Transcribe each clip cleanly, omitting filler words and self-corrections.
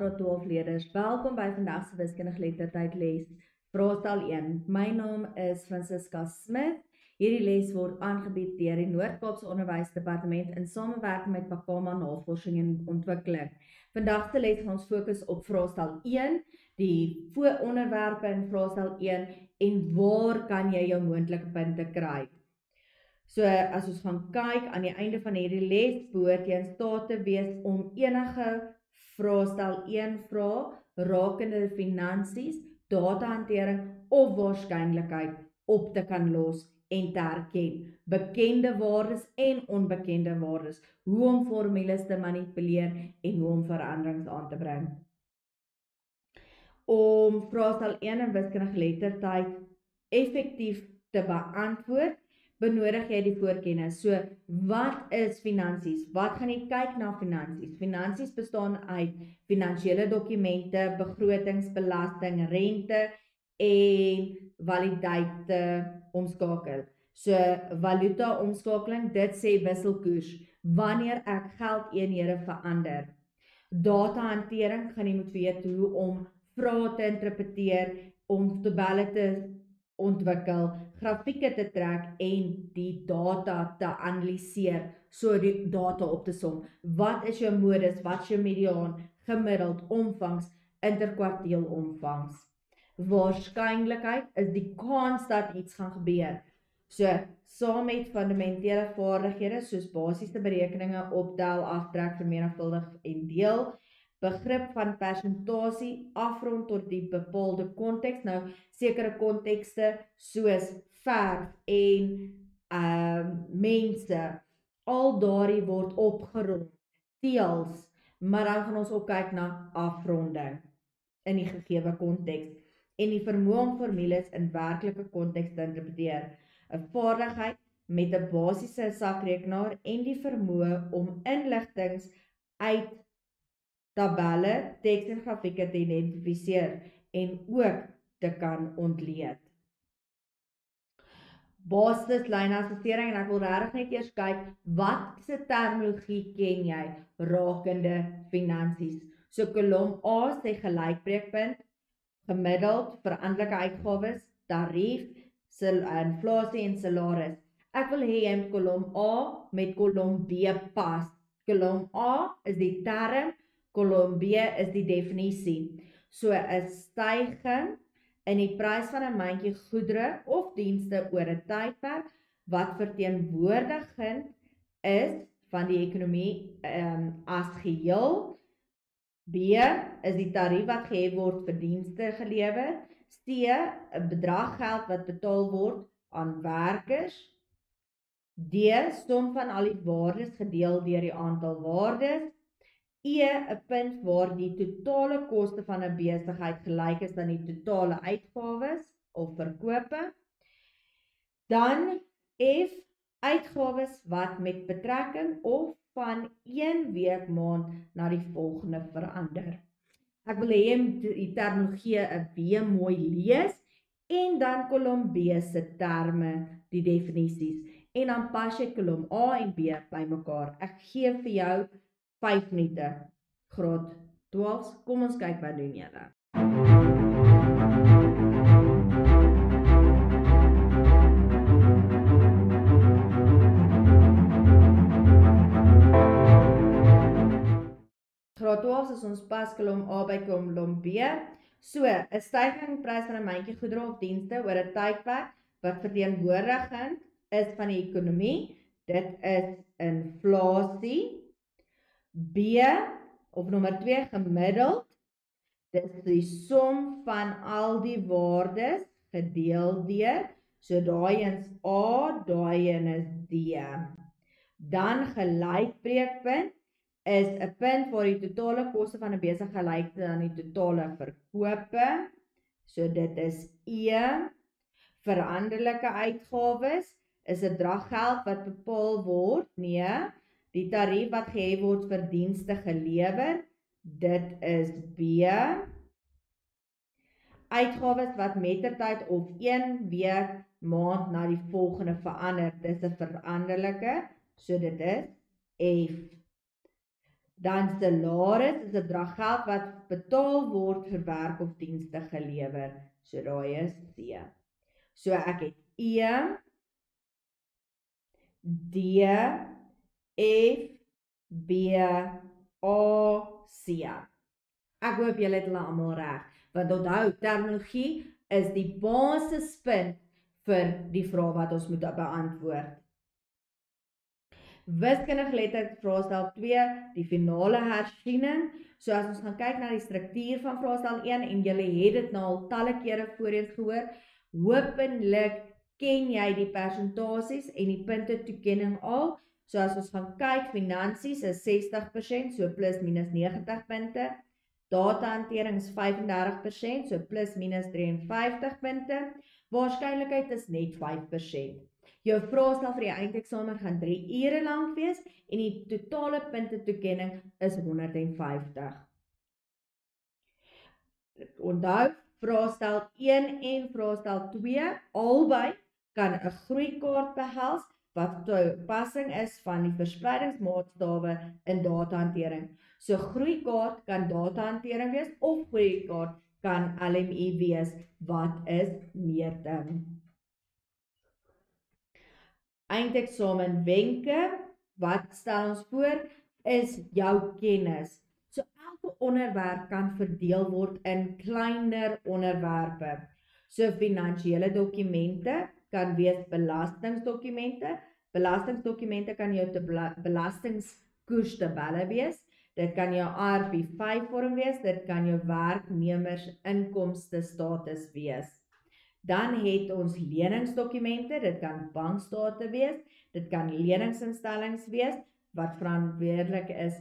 graad 12 leerders, welkom by vandag se wiskundige lettertyd les, vraestel 1. My naam is Francisca Smith. Hierdie les word aangebied deur die Noord-Kaapse Onderwysdepartement in samewerking met Pakama Navorsing en Ontwikkeling. Vandag se les gaan ons fokus op vraestel 1, die vooronderwerpe in vraestel 1 en waar kan jy jou moontlike punte kry. So as ons gaan kyk aan die einde van hierdie les, behoort jy in staat te wees om enige vraestel 1 vrae rakende finansies, datahantering of waarskynlikheid op te kan los en te herken. Bekende waardes en onbekende waardes, hoe om formules te manipuleer en hoe om veranderings aan te bring. Om vraestel 1 in wiskundige lettertyd effektief te beantwoord, benodig jy die voorkennis. So, wat is finansies? Wat gaan jy kyk na finansies? Finansies bestaan uit finansiële dokumente, begrotings, belasting, rente en validiteite omskakel. So, valuta omskakeling, dit sê wisselkoers, wanneer ek geldeenhede verander. Datahantering gaan jy moet weet hoe om vrae te interpreteer, om tabelle te ontwikkel, grafieke te trek en die data te analiseer, so die data op te som. Wat is jou modus, wat is jou mediaan, gemiddeld, omvangs, interkwartiel omvangs. Waarskynlikheid is die kans dat iets gaan gebeur. So, saam met fundamentele vaardighede, soos basiese berekeninge, optel, aftrek, vermenigvuldig en deel, begrip van persentasie, afrond tot die bepaalde konteks. Nou, sekere kontekste soos verf en mense, al daardie word opgerond, teels, maar dan gaan ons ook kyk na afronding in die gegewe konteks en die vermoë om formules in werklike konteks te interpreteer. 'n Vaardigheid met 'n basiese sakrekenaar en die vermoë om inligtings uit tabelle, teks en grafieke te identifiseer en ook te kan ontleed. Basislyn assessering, en ek wil regtig net eers kyk, wat se terminologie ken jy rakende finansies? So kolom A sê gelykbreekpunt, gemiddeld, veranderlike uitgawes, tarief, inflasie en salaris. Ek wil hê jy moet kolom A met kolom B pas. Kolom A is die term, kolom B is die definisie. So 'n styging in die prys van 'n mandjie goedere of dienste oor 'n tydperk wat verteenwoordigend is van die ekonomie as geheel. B is die tarief wat gehef word vir dienste gelewer. C 'n bedrag geld wat betaal word aan werkers. D som van al die waardes gedeel deur die aantal waardes. E 'n punt waar die totale koste van 'n besigheid gelyk is aan die totale uitgawes of verkope. Dan F uitgawes wat met betrekking of van 1 week maand na die volgende verander. Ek wil hê jy moet die terminologie 'n B mooi lees en dan kolom B se terme, die definisies. En dan pas jy kolom A en B bymekaar. Ek gee vir jou 5 minute. Graad 12, kom ons kyk wat doen julle. Graad 12 is ons pas kolom A by kolom B. So, 'n styging in prys van 'n mandjie goedere of dienste oor 'n tydperk wat verteenwoordigend is van die ekonomie. Dit is inflasie. B, of nommer 2, gemiddeld. Dit is die som van al die waardes gedeel deur. So, daai een is A, daai een is D. Dan gelykbreekpunt is 'n punt waar die totale koste van 'n besigheid gelyk is aan die totale verkope. So, dit is E. Veranderlike uitgawes is 'n draggeld wat bepaal word. Nee, die tarief wat gehef word vir dienste gelewer. Dit is B. Uitgawes wat mettertyd of 1 week, maand na die volgende verander. Dit is 'n veranderlike, so dit is F. Dan salaris is 'n bedrag geld wat betaal word vir werk of dienste gelewer. So daai is C. So ek het E, D, F, B, A, C. Ek hoop julle het hulle almal reg, want onthou, terminologie is die basispunt vir die vraag wat ons moet beantwoord. Wiskundige geletterd vraestel 2, die finale hersiening. So as ons gaan kyk na die struktuur van vraestel 1 en julle het dit nou al talle kere voorheen gehoor, hopelik ken jy die persentasies en die punte toekenning al. So as ons gaan kyk, finansies is 60%, so plus minus 90 punte. Datahantering is 35%, so plus minus 53 punte. Waarskynlikheid is net 5%. Jou vraestel vir die eindeksamen gaan 3 ure lank wees en die totale punte toekenning is 150. Onthou, vraestel 1 en vraestel 2 albei kan 'n groeikaart behels wat toepassing is van die verspreidingsmaatstawe in datahantering. So groeikaart kan datahantering wees of groeikaart kan LMI wees. Wat is meting? Eindeksamen wenke, wat stel ons voor, is jou kennis. So elke onderwerp kan verdeel word in kleiner onderwerpe. So finansiële dokumente kan wees belastingdokumente. Belastingdokumente kan jou belastingkoerstabelle wees. Dit kan jou RP5 vorm wees, dit kan jou werknemers inkomste status wees. Dan het ons leningsdokumente, dit kan bankstate wees, dit kan leningsinstellings wees, wat verantwoordelik is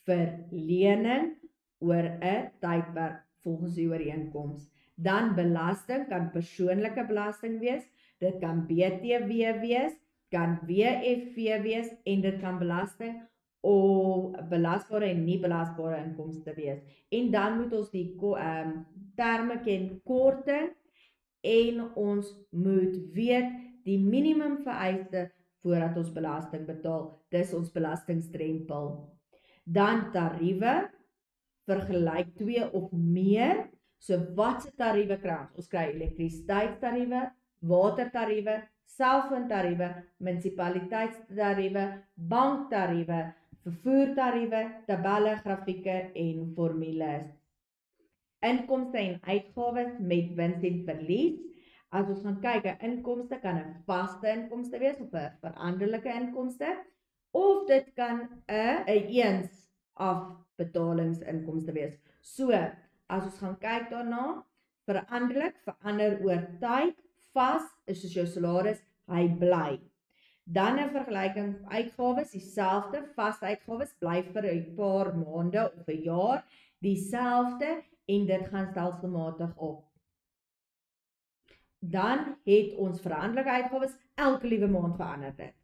vir lening oor 'n tydperk volgens die ooreenkoms. Dan belasting kan persoonlike belasting wees, dit kan BTW wees, kan WFV wees en dit kan belasting of belasbare en nie belasbare inkomste wees. En dan moet ons die terme ken, korting, en ons moet weet die minimum vereiste voordat ons belasting betaal. Dis ons belastingstrempel. Dan tariewe, vergelyk 2 of meer. So watse tariewe kry ons? Ons kry elektrisiteitstariewe, watertariewe, selfoontariewe, munisipaliteitstariewe, banktariewe, vervoertariewe, tabelle, grafieke en formules. Inkomste en uitgawes met wins en verlies. As ons gaan kyk, 'n inkomste kan 'n vaste inkomste wees of 'n veranderlike inkomste, of dit kan 'n eens afbetalingsinkomste wees. So, as ons gaan kyk daarna, veranderlik, verander oor tyd, vas is soos jou salaris, hy bly. Dan 'n vergelyking uitgawes, dieselfde, vaste uitgawes bly vir 'n paar maande of 'n jaar, dieselfde, en dit gaan stelselmatig op. Dan het ons veranderlike uitgawes, elke liewe maand verander dit.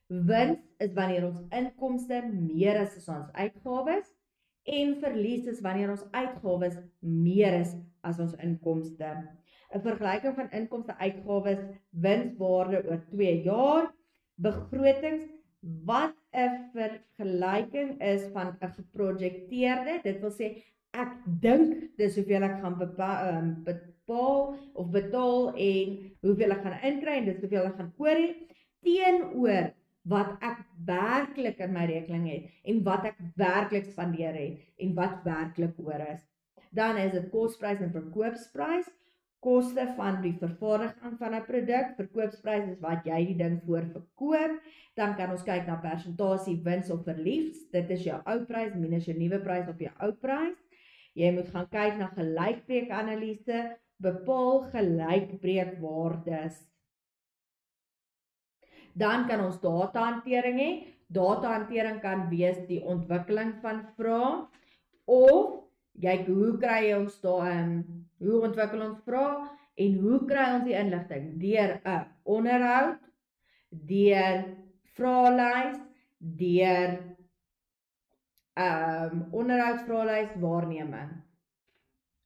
Wins is wanneer ons inkomste meer is as ons uitgawes, en verlies is wanneer ons uitgawes meer is as ons inkomste. 'n Vergelyking van inkomste, uitgawes, winswaarde oor 2 jaar, begrotings, wat 'n vergelyking is van 'n geprojekteerde, dit wil sê, ek dink dis hoeveel ek gaan bepaal of betaal en hoeveel ek gaan inkry en dis hoeveel ek gaan oor het, teenoor wat ek werklik in my rekening het en wat ek werklik spandeer het en wat werklik oor is. Dan is dit kosprys en verkoopsprys, koste van die vervaardiging van 'n produk, verkoopsprys is wat jy die ding voor verkoop. Dan kan ons kyk na persentasie wins of verlies, dit is jou ou prys minus jou nuwe prys op jou ou prys. Jy moet gaan kyk na gelykbreekanalise, bepaal gelykbreekwaardes. Dan kan ons datahantering hê. Datahantering kan wees die ontwikkeling van vrae, of hoe kry ons hoe ontwikkel ons vrae en hoe kry ons die inligting? Deur 'n onderhoud, deur vraelys, deur onderhoudsvraelys waarneming.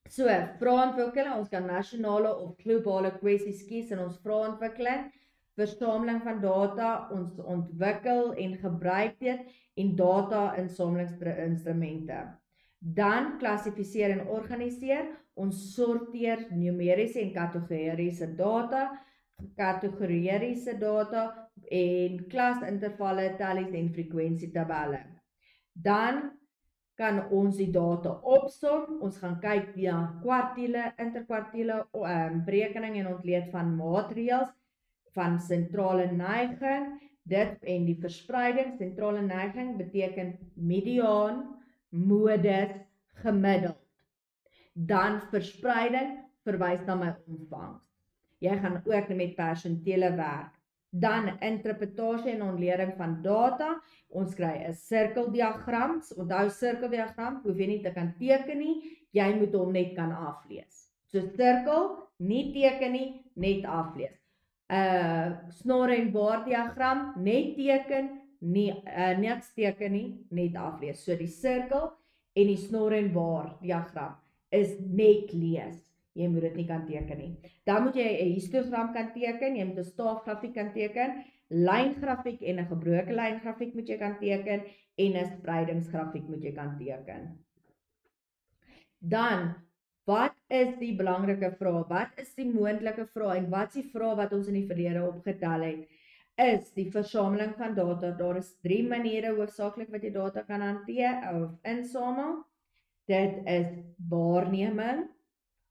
So, vraeontwikkeling, ons kan nasionale of globale kwessies kies in ons vraeontwikkeling. versameling van data, ons ontwikkel en gebruik dit en data-insamelingsinstrumente. Dan klassifiseer en organiseer, ons sorteer numeriese en kategoriese data en klasintervalle, tallies en frekwensietabelle. Dan kan ons die data opsom, ons gaan kyk na kwartiele, interkwartiele, berekening en ontleed van maatreëls, van sentrale neiging, dit en die verspreiding. Sentrale neiging beteken mediaan, modus, gemiddeld. Dan verspreiding verwys na my omvangs. Jy gaan ook met persentele werk. Dan interpretasie en ontleding van data. Ons kry 'n sirkeldiagram. Onthou sirkeldiagram, hoef jy nie te kan teken nie, jy moet hom net kan aflees. So sirkel, nie teken nie, net aflees. Snor en baar diagram, net teken, niks teken nie, net aflees. So die sirkel en die snor en baar diagram is net lees. Jy moet dit nie kan teken nie. Dan moet jy 'n histogram kan teken, jy moet 'n staafgrafiek kan teken, lyngrafiek en 'n gebroke lyngrafiek moet jy kan teken en 'n spreidingsgrafiek moet jy kan teken. Dan, wat is die belangrike vraag? Wat is die moontlike vraag en wat is die vraag wat ons in die verlede opgetel het? Is die versameling van data. Daar is 3 maniere hoofsaaklik wat jy data kan hanteer of insamel. Dit is waarneming.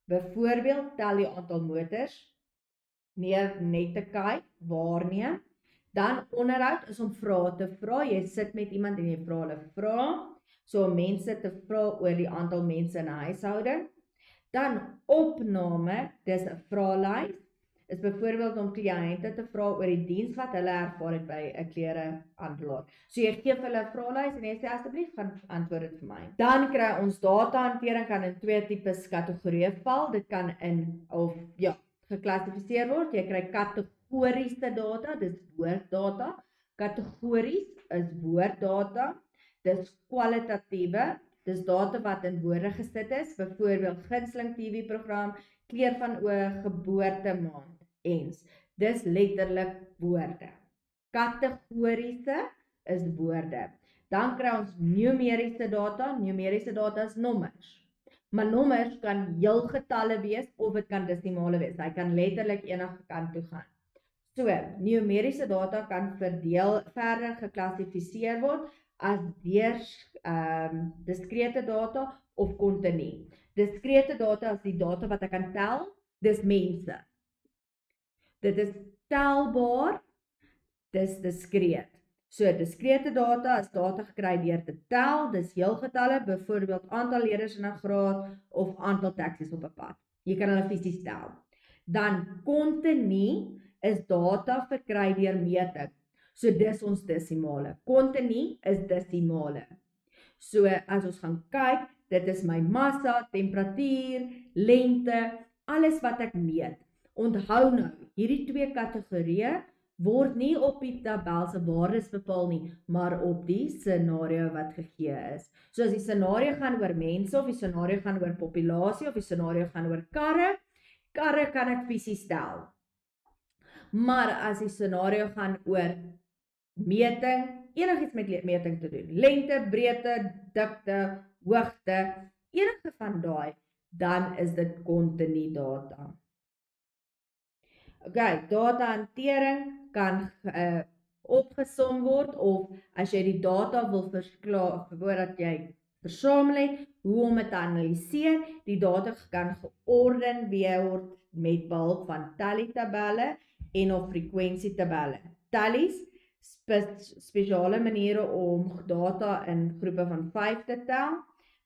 Byvoorbeeld, tel die aantal motors, net te kyk, waarneem. Dan onderhoud is om vrae te vra. Jy sit met iemand en jy vra hulle vrae. So om mense te vra oor die aantal mense in 'n huishouding. Dan opname, dis 'n vraelys. Is byvoorbeeld om kliënte te vra oor die diens wat hulle ervaar het by 'n klerehandelaar. So jy gee vir hulle 'n vraelys en jy sê asseblief gaan antwoord dit vir my. Dan kry ons datahantering kan in 2 tipes kategorieë val. Dit kan geklassifiseer word. Jy kry kategoriese data, dis woorddata. Kategories is woorddata. Dis kwalitatiewe, dis data wat in woorde gesit is, byvoorbeeld gunsteling TV-program, kleur van oë, geboortemaand ens. Dis letterlik woorde. Kategoriese is woorde. Dan kry ons numeriese data. Numeriese data is nommers. Maar nommers kan heel getalle wees of dit kan desimale wees. Hy kan letterlik enige kant toe gaan. So, numeriese data kan verder geklassifiseer word as deur diskrete data of kontinu. Diskrete data is die data wat ek kan tel, dis mense. Dit is telbaar, dis diskreet. So diskrete data is data gekry deur te tel, dis heelgetalle, byvoorbeeld aantal leerders in 'n graad of aantal taksies op 'n pad. Jy kan hulle fisies tel. Dan kontinu is data verkry deur meting. So dis ons desimale. Kontinu is desimale. So as ons gaan kyk, dit is my massa, temperatuur, lengte, alles wat ek meet. Onthou nou, hierdie 2 kategorieë word nie op die tabel se waardes bepaal nie, maar op die scenario wat gegee is. So as die scenario gaan oor mense, of die scenario gaan oor populasie, of die scenario gaan oor karre kan ek fisies tel. Maar as die scenario gaan oor meting, enigiets met meting te doen, lengte, breedte, dikte, hoogte, enige van daai, dan is dit kontinu data. Datahantering kan opgesom word, of as jy die data wil verklaar, voordat jy versamel het, hoe om dit te analiseer, die data kan georden word met behulp van tally-tabelle en of frekwensietabelle. Tallies, spesiale maniere om data in groepe van 5 te tel.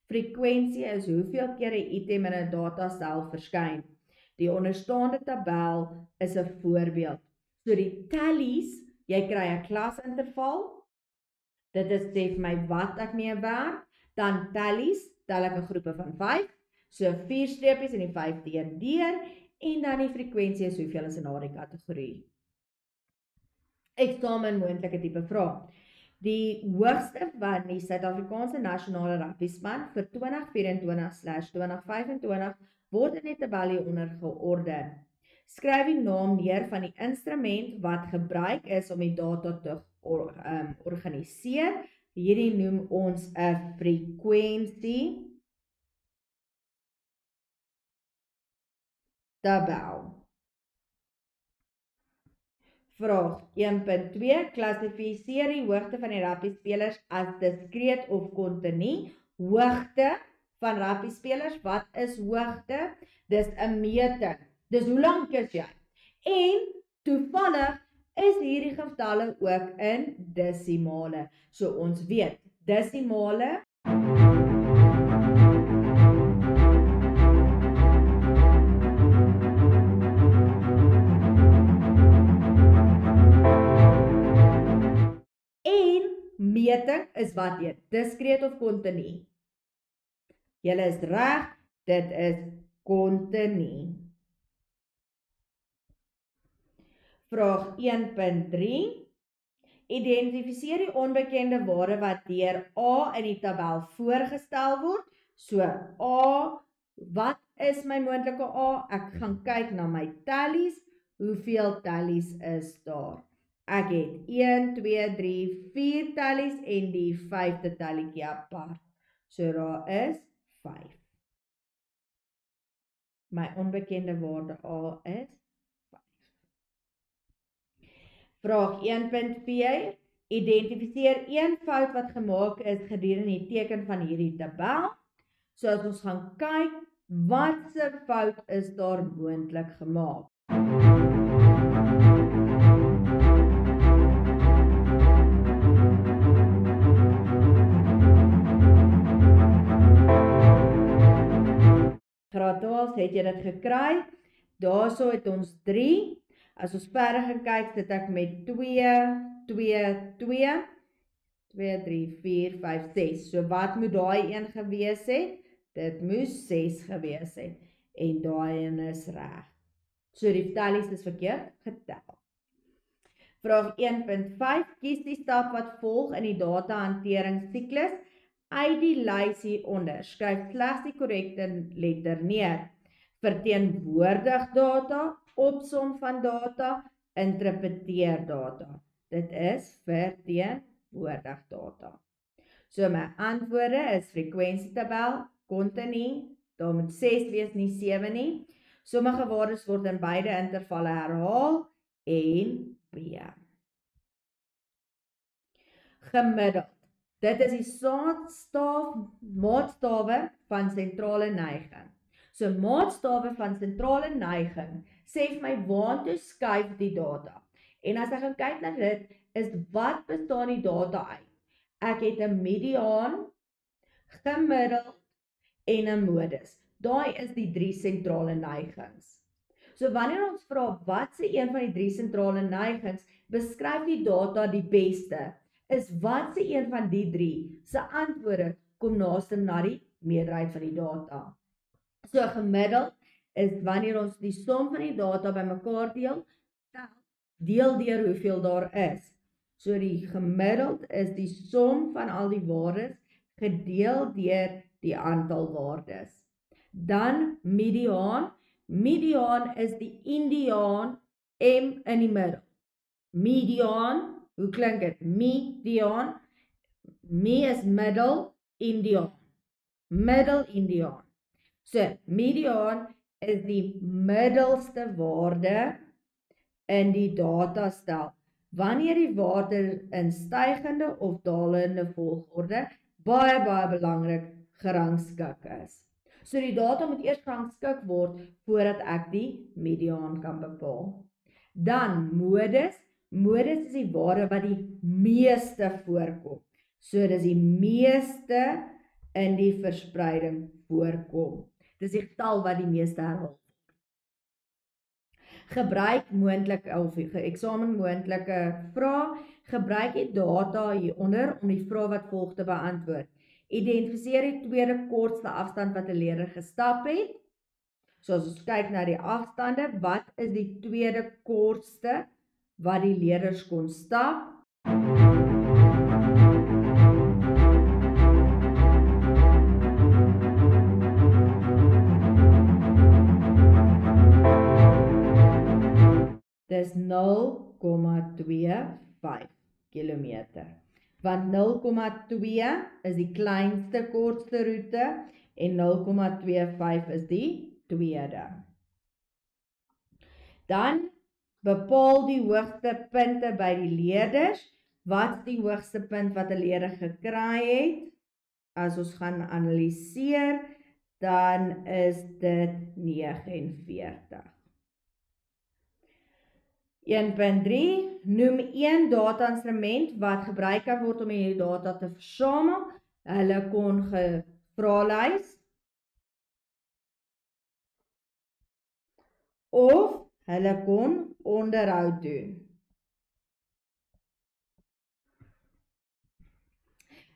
Frekwensie is hoeveel keer 'n item in 'n datastel verskyn. Die onderstaande tabel is 'n voorbeeld. So die tallies, jy kry 'n klasinterval. Dit is sê vir my wat ek mee werk. Dan tallies, tel ek 'n groepe van 5. So 4 streepies en die 5 deur. En dan die frekwensie is hoeveel is in daardie kategorie. Eksamen moontlike tipe vrae. Die hoogste van die Suid-Afrikaanse nasionale rugbyspan vir 2024/2025 word in die tabel hieronder georden. Skryf die naam neer van die instrument wat gebruik is om die data te organiseer. Hierdie noem ons 'n frekwensie tabel. Vraag 1.2. Klassifiseer die hoogte van die rugbyspelers as diskreet of kontinu. Hoogte van rugbyspelers, wat is hoogte? Dis 'n meting. Dis hoe lank is jy? En toevallig is hierdie getalle ook in desimale. So ons weet, desimale meting is wat een, diskreet of kontinu. Julle is reg, dit is kontinu. Vraag 1.3. Identifiseer die onbekende waarde wat deur A in die tabel voorgestel word. So A, wat is my moontlike A? Ek gaan kyk na my tallies. Hoeveel tallies is daar? Ek het 1, 2, 3, 4 tallies en die 5de tallietjie apart. So daar is 5. My onbekende waarde A is 5. Vraag 1.4. Identifiseer een fout wat gemaak is gedurende die teken van hierdie tabel. So as ons gaan kyk, watse fout is daar moontlik gemaak? Graad 12, het jy dit gekry? Daarso het ons 3. As ons verder gaan kyk, sit ek met 2, 2, 2, 2, 3, 4, 5, 6. So wat moet daai een gewees het? Dit moes 6 gewees het. En daai een is reg. So die tallies is verkeerd getel. Vraag 1.5. Kies die stap wat volg in die datahanteringssiklus uit die lys hieronder. Skryf slegs die korrekte letter neer. Verteenwoordig data, opsom van data, interpreteer data. Dit is verteenwoordig data. So my antwoorde is frekwensietabel, kontinu, daar moet 6 wees, nie 7 nie. Sommige waardes word in beide intervalle herhaal en B. Gemiddeld. Dit is die maatstawe van sentrale neiging. So maatstawe van sentrale neiging sê vir my waartoe skuif die data. En as ek gaan kyk na dit, is wat bestaan die data uit? Ek het 'n mediaan, gemiddeld en 'n modus. Daai is die 3 sentrale neigings. So wanneer ons vra wat se een van die 3 sentrale neigings beskryf die data die beste, is wat se een van die 3 se antwoorde kom naaste na die meerderheid van die data. So gemiddeld is wanneer ons die som van die data bymekaar deel deur hoeveel daar is. So die gemiddeld is die som van al die waardes gedeel deur die aantal waardes. Dan mediaan. Mediaan is die indiaan M in die middel. Mediaan, hoe klink dit? Mediaan. Me is middel, indiaan. Middel, indiaan. So, mediaan is die middelste waarde in die datastel. Wanneer die waarde in stygende of dalende volgorde baie belangrik gerangskik is. So die data moet eers gerangskik word voordat ek die mediaan kan bepaal. Dan modus. Modus is die waarde wat die meeste voorkom. So dis die meeste in die verspreiding voorkom. Dis die getal wat die meeste herhaal. Gebruik moontlike of eksamen moontlike vrae. Gebruik die data hieronder om die vrae wat volg te beantwoord. Identifiseer die tweede kortste afstand wat 'n leerder gestap het. So as ons kyk na die afstande, wat is die tweede kortste wat die leerders kon stap? 0,25 kilometer. Want 0,2 is die kleinste kortste roete en 0,25 is die tweede. Dan bepaal die hoogste punte by die leerders. Wat is die hoogste punt wat 'n leerder gekry het? As ons gaan analiseer, dan is dit 49. 1.3 Noem een data-instrument wat gebruik kan word om hierdie data te versamel. Hulle kon vraelys of hulle kon onderhoud doen.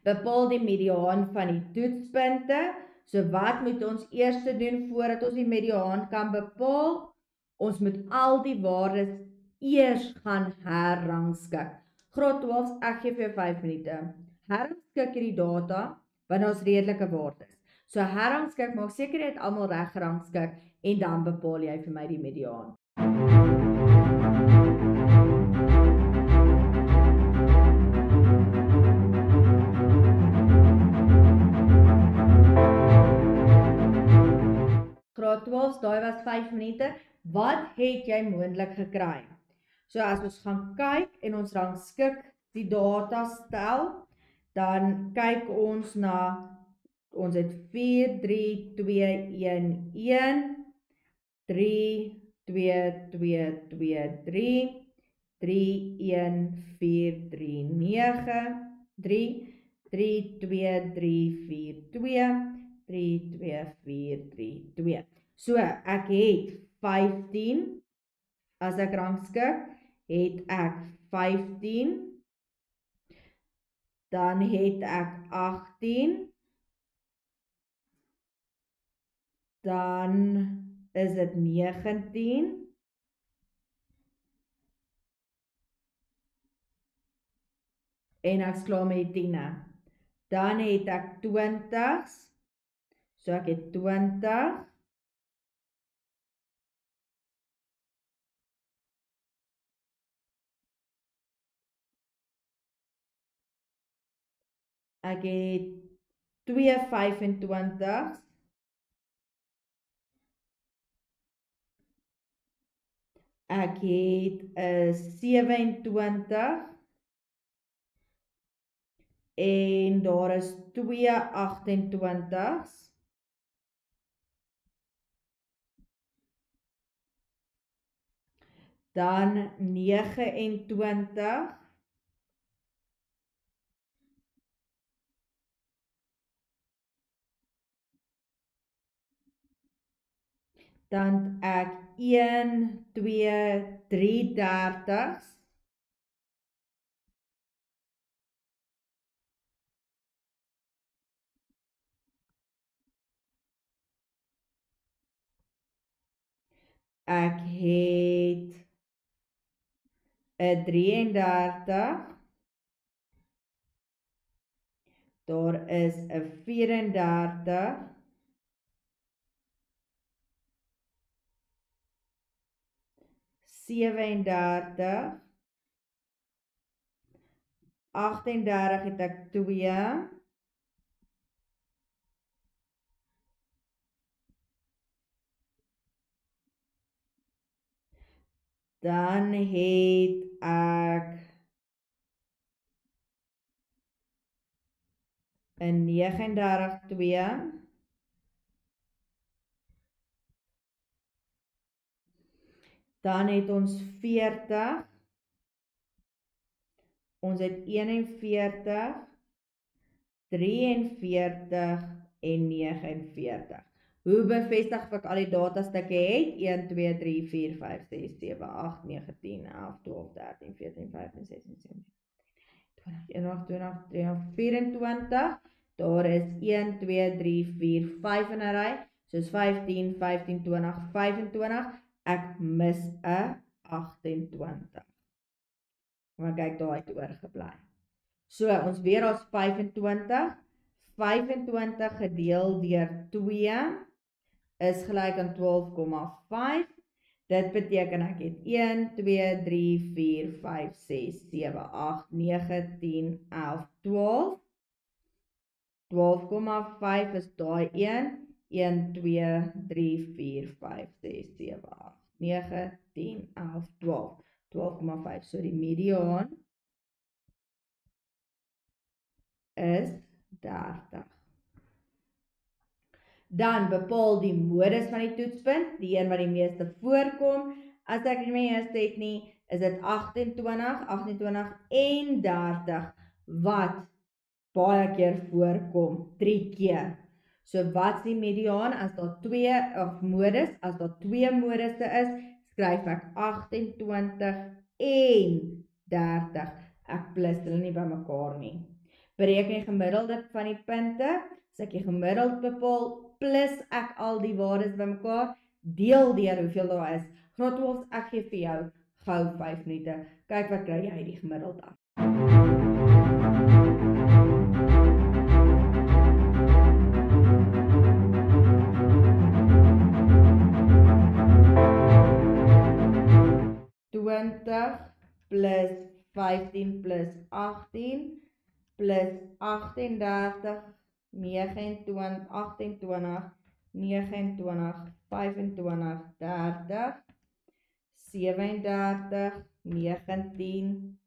Bepaal die mediaan van die toetspunte. So wat moet ons eers doen voordat ons die mediaan kan bepaal? Ons moet al die waardes eers gaan herrangskik. Graad 12, ek gee vir jou 5 minute. Herrangskik hierdie data, want ons redelike waardes. So herrangskik, maak seker jy het almal reg gerangskik en dan bepaal jy vir my die mediaan. Graad 12, daai was 5 minute. Wat het jy moontlik gekry? So as ons gaan kyk en ons rangskik die data stel, dan kyk ons na, ons het 4, 3, 2, 1, 1, 3, 2, 2, 2, 3, 3, 1, 4, 3, 9, 3, 3, 2, 3, 4, 2, 3, 2, 4, 3, 2. So, ek het 15, as ek rangskik, het ek 15, dan het ek 18, dan is dit 19, en ek is klaar met die 10. Dan het ek 20, so ek het 20, ek het 2 25's, ek het 27 en daar is 2 28's, dan 29, dan ek 1, 2, 3 30's, ek het 'n 33, daar is 'n 34, $37, 38 het ek 2, dan het ek 'n 39 2, dan het ons 40, ons het 41, 43 en 49. Hoe bevestig ek al die datastukke het? 1, 2, 3, 4, 5, 6, 7, 8, 9, 10, 11, 12, 13, 14, 15, 16, 17, 20, 21, 22, 24. Daar is 1, 2, 3, 4, 5 in 'n ry. Soos 15, 15, 20, 25. Ek mis 'n 28. Maar kyk, daar het oorgebly. So, ons weer as 25. 25 gedeel deur 2 is gelyk aan 12,5. Dit beteken ek het 1, 2, 3, 4, 5, 6, 7, 8, 9, 10, 11, 12. 12,5 is daai 1. 1, 2, 3, 4, 5, 6, 7, 8, 9, 10, 11, 12. 12,5. So die mediaan is 30. Dan bepaal die modus van die toetspunt, die een wat die meeste voorkom. As ek nie my eerste het nie, is dit 28, 28 en 30 wat baie keer voorkom, 3 keer. So wat is die mediaan as daar 2 of modus, as daar 2 modusse is, skryf ek 28 en 30. Ek plus hulle nie by mekaar nie. Bereken die gemiddelde van die punte. As ek die gemiddeld bepaal, plus ek al die waardes by mekaar, deel deur hoeveel daar is. Graad 12, ek gee vir jou gou 5 minute. Kyk wat kry jy die gemiddeld af. Plus 15 plus 18 plus 38, 29, 28, 29, 25, 30, 37, 19,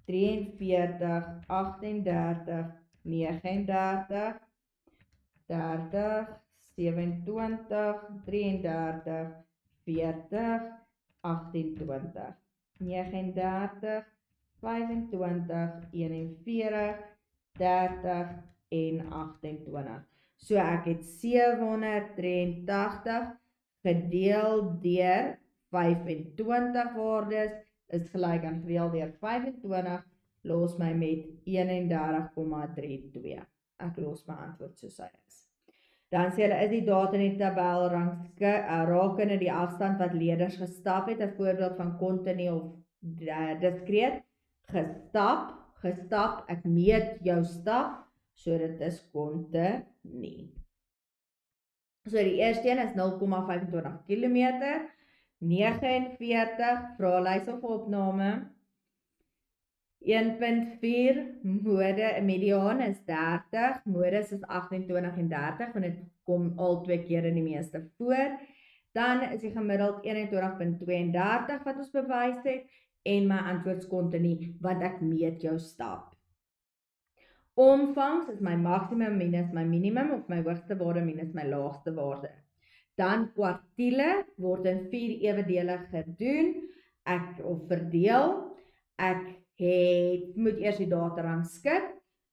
43, 38, 39, 30, 27, 33, 40, 28, 39, 25, 41, 30 en 28. So ek het 783 gedeel deur 25 waardes is gelyk aan gedeel deur 25, los my met 31,32. Ek los my antwoord soos hy is. Dan sê hulle, is die data in die tabel rakende die afstand wat leerders gestap het, 'n voorbeeld van kontinu of diskreet, gestap, ek meet jou stap, so dit is kontinu. So die eerste een is 0,25 km, 49, vraelys of opname, 1.4, mediaan is 30, modus is 28 en 30, want dit kom al 2 keer in die meeste voor. Dan is die gemiddeld 21.32 wat ons bewys het, en my antwoord is kontinu, want ek meet jou stap. Omvangs is my maksimum minus my minimum, of my hoogste waarde minus my laagste waarde. Dan kwartiele word in 4 ewe dele gedoen, of verdeel. Ek moet eers die data rangskik.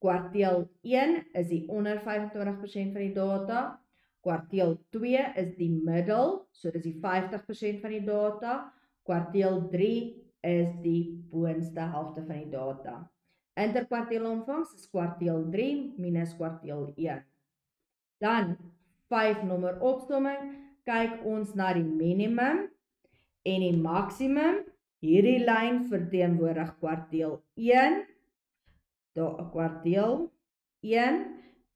Kwartiel 1 is die onder 25% van die data. Kwartiel 2 is die middel, so dis die 50% van die data. Kwartiel 3 is die boonste helfte van die data. Interkwartiel omvangs is kwartiel 3 minus kwartiel 1. Dan 5 nommer opsomming, kyk ons na die minimum en die maksimum. Hierdie lyn verteenwoordig kwartiel 1, daar kwartiel 1,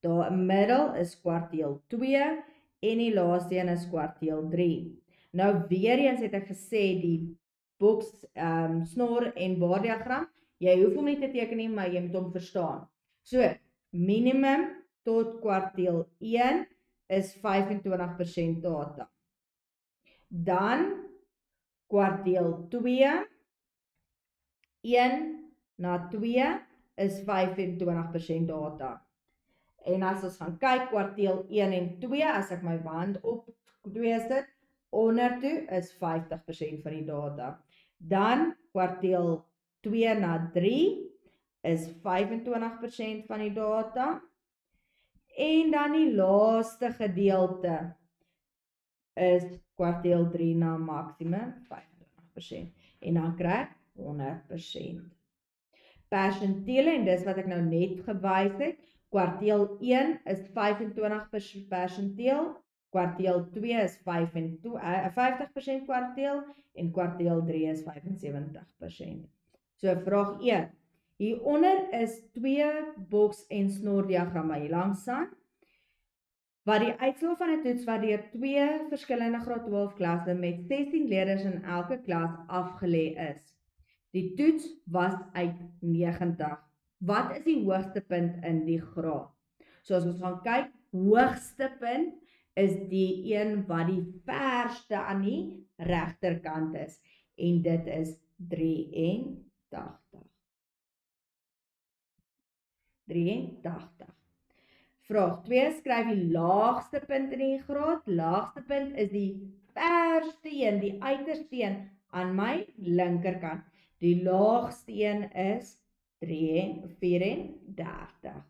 daar in middel is kwartiel 2 en die laaste een is kwartiel 3. Nou weer eens het ek gesê die boks, snor en baardiagram, jy hoef hom nie te teken nie, maar jy moet hom verstaan. So, minimum tot kwartiel 1 is 25% data. Dan kwartiel 2, 1 na 2 is 25% data. En as ons gaan kyk, kwartiel 1 en 2, as ek my hand op 2 sit, onder toe is 50% van die data. Dan kwartiel 2 na 3 is 25% van die data. En dan die laaste gedeelte is kwartiel 3 na maksimum 25%. En dan kry ek 100%. Persentele, en dis wat ek nou net gewys het, kwartiel 1 is 25% persenteel, kwartiel 2 is 50% kwartiel, en kwartiel 3 is 75%. So vraag 1. Hieronder is 2 boks en snor diagramme hier langs aan. wat die uitslae van 'n toets wat deur 2 verskillende graad 12 klasse met 16 leerders in elke klas afgelê is. Die toets was uit 90. Wat is die hoogste punt in die graad? So as ons gaan kyk, hoogste punt is die een wat die verste aan die regterkant is. En dit is 83. 83. Vraag 2, skryf die laagste punt in die graad. Laagste punt is die verste een, die uiterste een aan my linkerkant. Die laagste een is 34.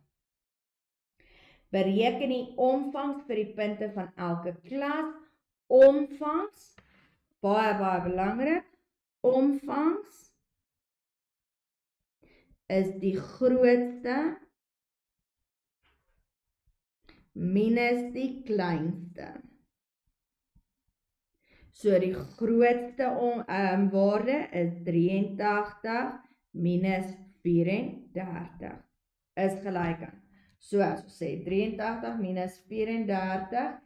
Bereken die omvangs vir die punte van elke klas. Omvangs, baie belangrik. Omvangs is die grootste minus die kleinste. So die grootste waarde is 83 minus 34 is gelyk aan. So as ons sê 83 minus 34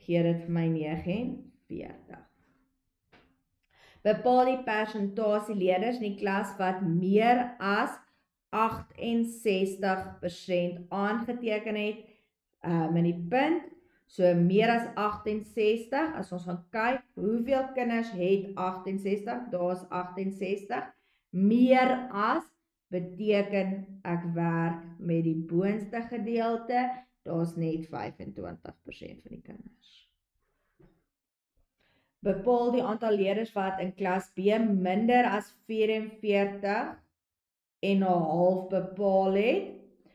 gee dit vir my 49. Bepaal die persentasie leerders in die klas wat meer as 68% aangeteken het in die punt. So meer as 68, as ons gaan kyk, hoeveel kinders het 68? Daar is 68. Meer as beteken ek werk met die boonste gedeelte, daar is net 25% van die kinders. Bepaal die aantal leerders wat in klas B minder as 44 en 'n half bepaal het.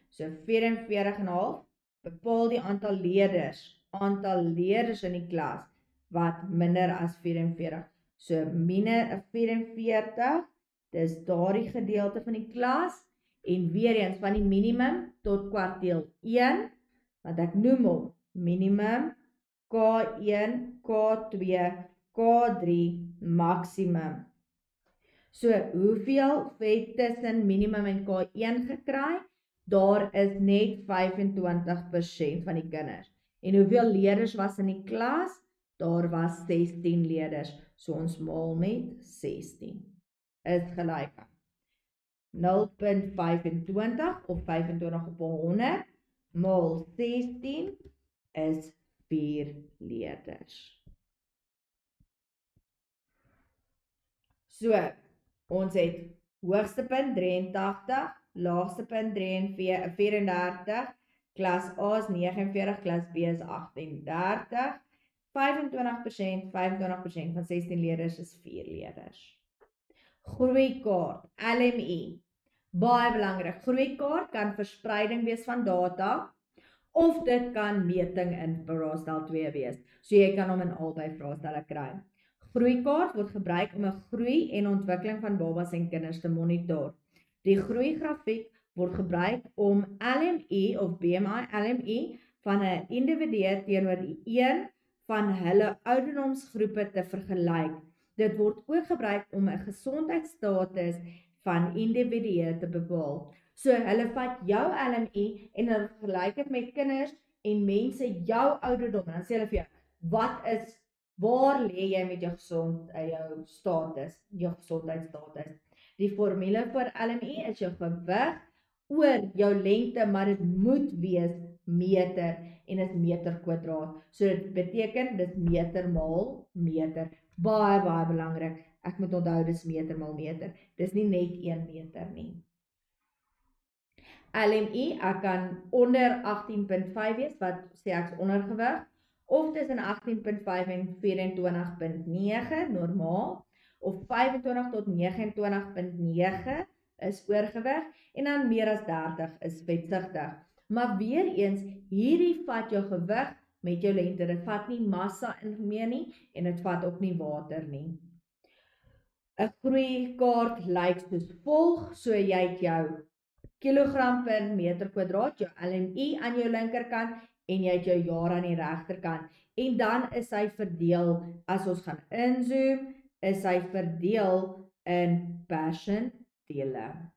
So 44 en 'n half. Bepaal die aantal leerders in die klas wat minder as 44. So minder 44, dis daardie gedeelte van die klas. En weer eens van die minimum tot kwartiel 1, wat ek noem hom minimum, K1, K2, K3, maksimum. So, hoeveel het tussen minimum en K1 gekry? Daar is net 25% van die kinders. En hoeveel leerders was in die klas? Daar was 16 leerders. So ons maal met 16. Is gelyk aan 0.25 of 25 op 100 maal 16 is 4 leerders. So, ons het hoogste punt 83, laagste punt 34, klas A is 49, klas B is 38, 25% van 16 leerders is 4 leerders. Groeikaart, LMI, baie belangrik. Groeikaart kan verspreiding wees van data, of dit kan meting in vraestel 2 wees. So jy kan hom in albei vraestelle kry. Groeikaart word gebruik om 'n groei en ontwikkeling van babas en kinders te monitor. Die groeigrafiek word gebruik om LMI of BMI LMI van 'n individu teenoor een van hulle ouderdomsgroepe te vergelyk. Dit word ook gebruik om 'n gesondheidsstatus van individue te bepaal. So hulle vat jou LMI en hulle vergelyk dit met kinders en mense jou ouderdom en dan sê hulle vir jou, waar lê jy met jou status, jou gesondheidsstatus? Die formule vir LMI is jou gewig oor jou lengte, maar dit moet wees meter en is meter kwadraat. So dit beteken dis meter maal meter. Baie belangrik. Ek moet onthou dis meter maal meter. Dis nie net 1 meter nie. LMI, ek kan onder 18.5 wees, wat sê ek is ondergewig, of tussen 18.5 en 24.9, normaal, of 25 tot 29.9 is oorgewig, en dan meer as 30 is vetsigtig. Maar weer eens, hierdie vat jou gewig met jou lengte, dit vat nie massa ingemee nie, en dit vat ook nie water nie. 'n groeikaart lyk soos volg, so jy het jou kilogram per meter kwadraat, jou LMI aan jou linkerkant, en jy het jou jaar aan die regterkant. En dan is hy verdeel, as ons gaan inzoom, is hy verdeel in persentele.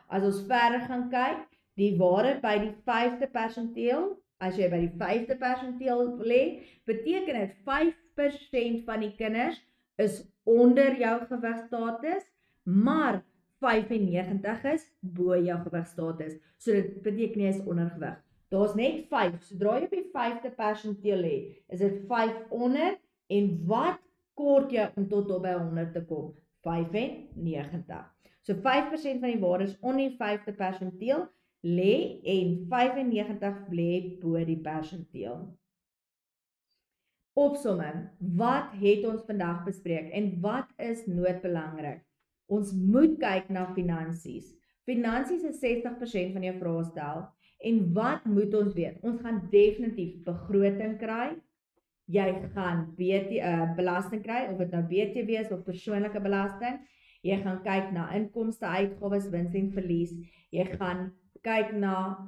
As ons verder gaan kyk, die waarde by die 5de persenteel, as jy by die 5de persenteel lê, beteken dit 5% van die kinders is onder jou gewigstatus, maar 95 is bo jou gewigstatus. So dit beteken jy is ondergewig. Daar's net 5. Sodra jy op die 5de persenteel lê, is dit 5 onder en wat kort jy om tot by 100 te kom? 95. So 5% van die waarde is onder die 5de persenteel lê en 95 lê bo die persenteel. Opsomming, wat het ons vandag bespreek en wat is noodbelangrik? Ons moet kyk na finansies. Finansies is 60% van jou vraestel en wat moet ons weet? Ons gaan definitief begroting kry, jy gaan belasting kry, of dit nou BTW is of persoonlike belasting, jy gaan kyk na inkomste, uitgawes, wins en verlies, jy gaan kyk na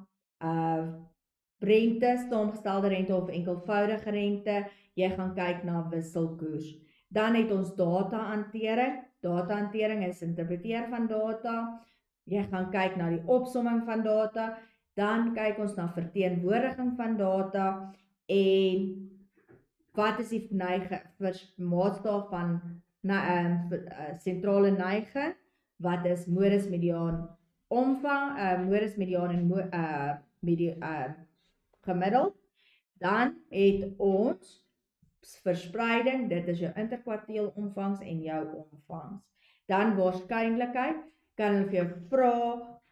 rente, saamgestelde rente of enkelvoudige rente, jy gaan kyk na wisselkoers. Dan het ons data-hantering. Data-hantering is interpreteer van data. Jy gaan kyk na die opsomming van data. Dan kyk ons na verteenwoordiging van data en wat is die maatstaaf van sentrale neiging, wat is modus mediaan omvang, modus mediaan en gemiddeld. Dan het ons verspreiding, dit is jou interkwarteel omvangs en jou omvangs. Dan waarskynlikheid, kan hulle vir jou vra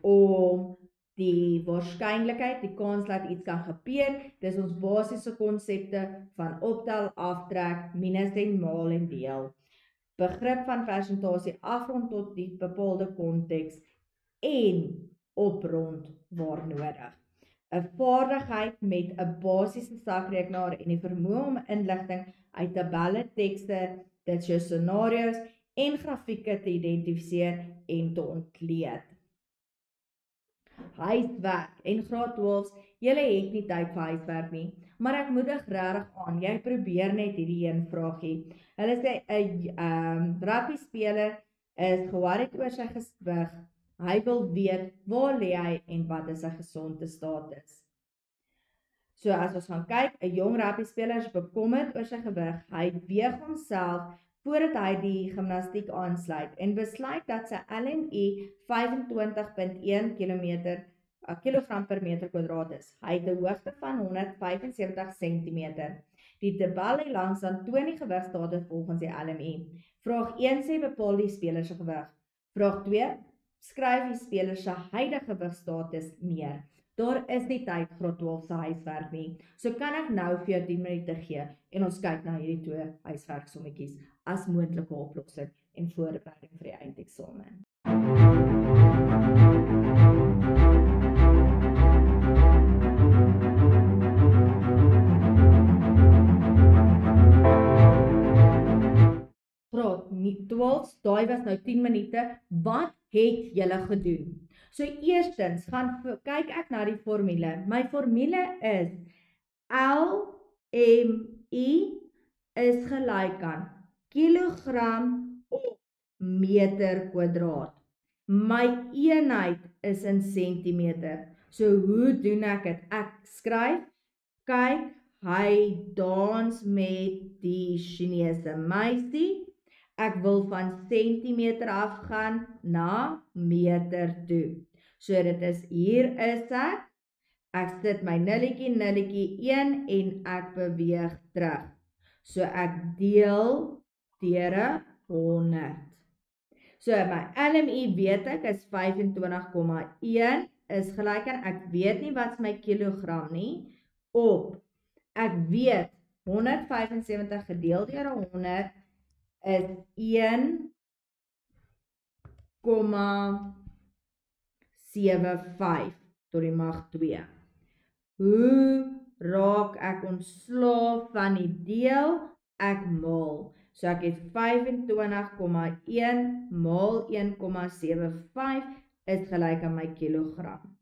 om die waarskynlikheid, die kans dat iets kan gebeur, dis ons basiese konsepte van optel, aftrek, minus en maal en deel. Begrip van persentasie afrond tot die bepaalde konteks en oprond waar nodig. 'n vaardigheid met 'n basiese sakrekenaar en die vermoë om inligting uit tabelle, tekste, dit jou scenario's en grafieke te identifiseer en te ontleed. Huiswerk en graad 12's, julle het nie tyd vir huiswerk nie, maar ek moedig regtig aan, jy probeer net hierdie een vraagie. Hulle sê 'n rugby speler is ge-worried oor sy gewig. Hy wil weet waar lê hy en wat is sy gesonde status. So as ons gaan kyk, 'n jong rugby speler is bekommerd oor sy gewig. Hy weeg homself voordat hy die gimnastiek aansluit en besluit dat sy LMI 25.1 kilogram per meter kwadraat is. Hy het 'n hoogte van 175 cm. Die tabel hier langs dan toon die gewigstatus volgens die LMI. Vraag 1 sê bepaal die speler se gewig. Vraag 2 skryf die speler se huidige gewigstatus neer. Daar is nie tyd graad 12 se huiswerk nie. So kan ek nou vir jou 10 minute gee en ons kyk na hierdie 2 huiswerksommetjies as moontlike oplossing en voorbereiding vir die eindeksamen. Graad 12, daai was nou 10 minute. Wat het julle gedoen? So eerstens kyk ek na die formule. My formule is LMI is gelyk aan kilogram op meter kwadraat. My eenheid is in sentimeter. So hoe doen ek dit? Ek skryf, kyk, hy dans met die Chinese meisie. Ek wil van sentimeter afgaan na meter toe. So dit is, hier is ek sit my nulletjie 1 en ek beweeg terug. So ek deel deur 100. So my LMI weet ek is 25,1 is gelyk aan, ek weet nie wat is my kilogram nie, op, ek weet 175 gedeel deur 100 is 1,75 tot die mag 2. Hoe raak ek ontslaaf van die deel? Ek maal. So ek het 25,1 maal 1,75 is gelyk aan my kilogram.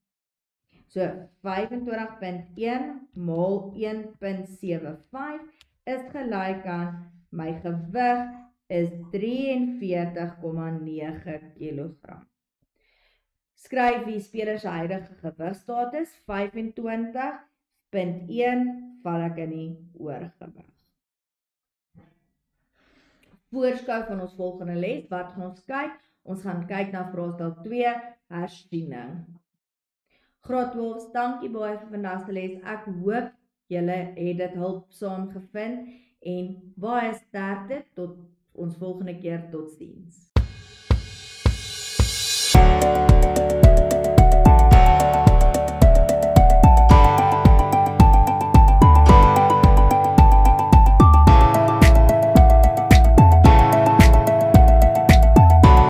So 25,1 maal 1,75 is gelyk aan my gewig is 43,9 kilogram. Skryf die speler se huidige gewigstatus 25.1 val ek in die oorgewig. Voorskou van ons volgende les, wat gaan ons kyk? Ons gaan kyk na vraestel 2, hersiening. Graad 12, dankie baie vir vandag se les. Ek hoop julle het dit hulpsaam gevind en baie sterkte tot ons volgende keer. Totsiens.